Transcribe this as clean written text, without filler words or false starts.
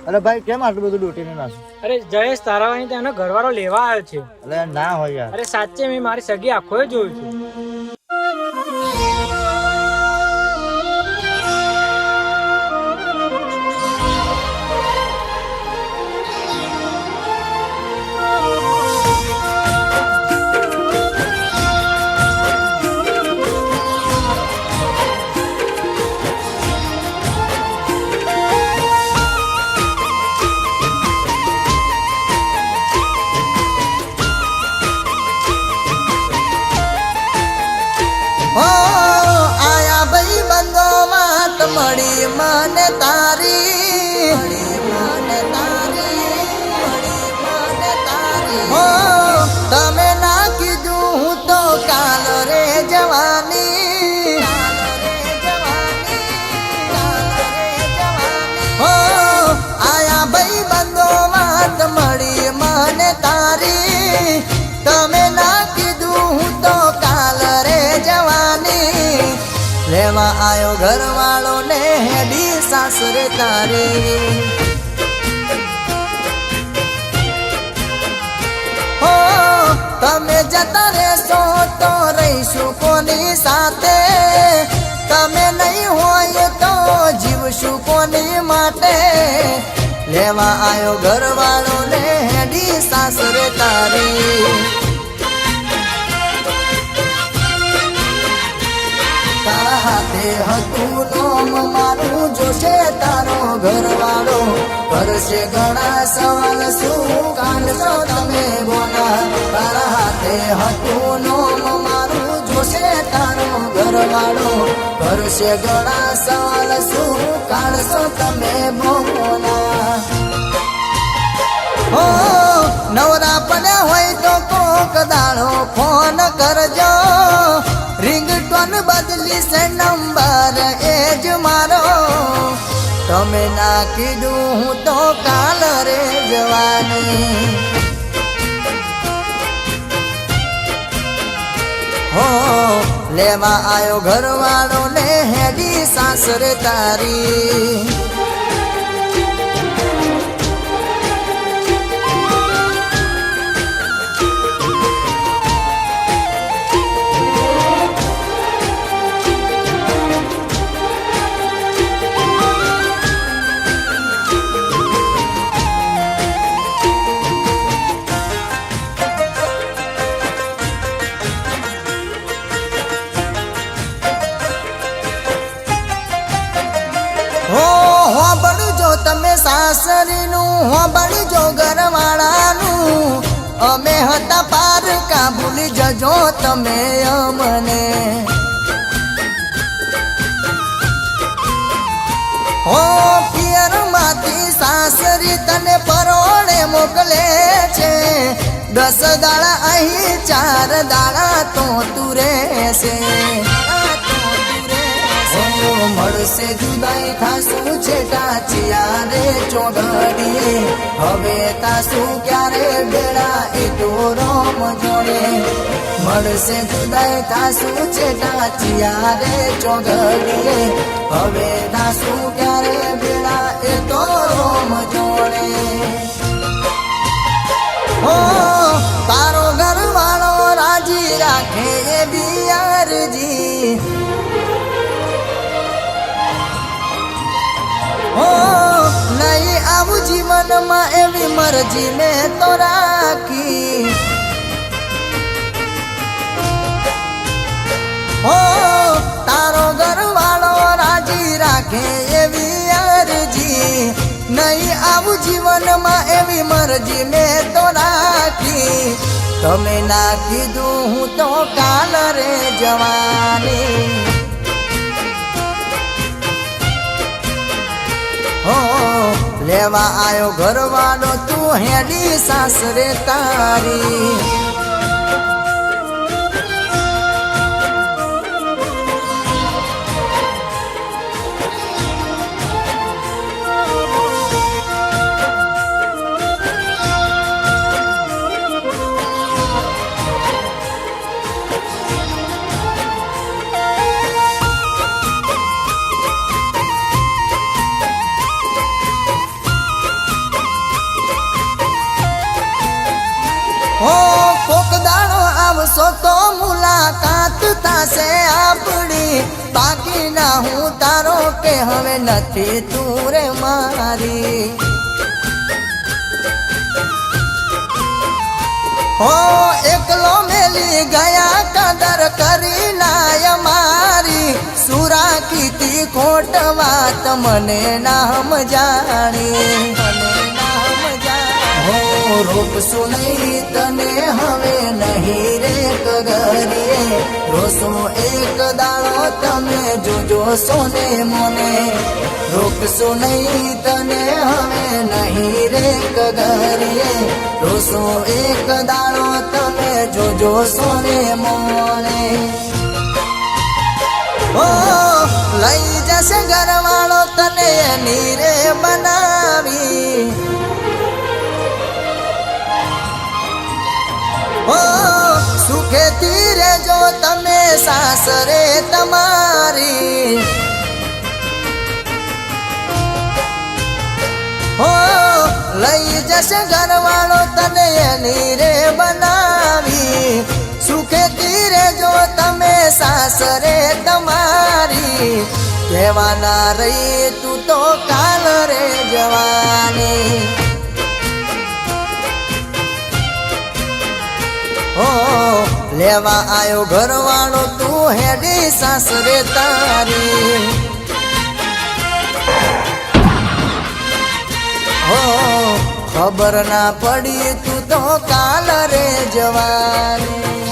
અરે ભાઈ કેમ આટલું બધું લૂંટીને નાખું? અરે જયેશ તારાવાની તેનો ઘરવાળો લેવા આવ્યો છે. અરે ના હોય યાર. અરે સાચે મેં મારી સગી આંખોએ જોયું છે. આયા ભાઈ બંધો વાત મળી મને તારી હો તમે ના કીધું હું તો કાલ રે જવાની હો આયા ભાઈ બંધો વાત મળી મને તારી તમે ના કીધું હું તો કાલ રે જવાની લેવા આયો ઘરવાળો ને હેડી સાસરે તારી હો તમે જતા રહેશો તો રહીશું કોની સાથે તમે નહીં હોય તો જીવશું કોની માટે લેવા આયો ઘરવાળો ને હેડી સાસરે તારી તારા હાથે હતું નોમ મારું જોશે તારો ઘરવાળો કરશે ઘણા સવાલ શું કાઢશો તમે બોલા તારા હાથે હતું નોમ મારું જોશે તારો ઘરવાળો કરશે ઘણા સવાલ શું કાઢશો તમે બોલા હો નવરા પડ્યા હોય તો કોક દાડો ફોન કરજો રિંગટોન બદલી છે નંબર એ જ મારો તમે ના કીધું હું તો કાલ રે જવાની હો લેવા આયો ઘરવાળો ને હેડી સાસરે તારી તમે સાસરીનું હોબળજો ઘરવાળાનું અમે હતા પારકા ભૂલી જજો તમે અમને હો પિયર માંથી સાસરી તને પરોળે મોકલે છે 10 દાડા અહીં 4 દાડા તો તું રહેશે મળશે જુદાઈ થાશું છેટા ચિયારે ચોગડીએ હવે તાશું ક્યારે બેડા એ તો રોમ જોડે મળશે જુદાઈ થાશું છેટા ચિયારે ચોગડીએ હવે તાશું ક્યારે બેડા એ તો રોમ જોડે હો તારો ઘરવાળો રાજી રાખે એ બિયારજી હો નહીં આવું જીવનમાં એવી મરજી મેં તો રાખી હો તારો ઘરવાળો રાજી રાખે એવી અરજી નહીં આવું જીવનમાં એવી મરજી મેં તો રાખી તમે ના કીધું હું તો કાલ રે જવાની હો લેવા આયો ઘરવાળો તું હેડી સાસરે તારી આવશો તો મુલાકાત થશે આપણી, બાકી ના હું તારો કે હવે નથી તું રે મારી. હો એકલો મેલી ગયા કદર કરી નાય મારી, સુરા કીધી ખોટ વાત મને નામ જાણી, મને નામ જાણી. હો રોકશું નહીં તને હવે નહીં રે કગરીએ, રોસો એક દાડો તમે જોજો સોને મોને, રોકશું નહીં તને હવે નહીં રે કગરીએ, રોસો એક દાડો તમે જોજો સોને મોને. ઓ લઈ જશે ઘરવાળો તને નીરે બનાવી, ઓ સુખેથી રહેજો તમે સાસરે તમારી. હો લઈ જશે ઘરવાળો તને નીરે બનાવી, સુખેથી રહેજો તમે સાસરે તમારી. કહેવાના રહી તું તો કાલ રે જવાની. હો લેવા આયો ઘરવાળો તું હેડી સાસરે તારી. હો ખબર ના પડી તું તો કાલ રે જવાની.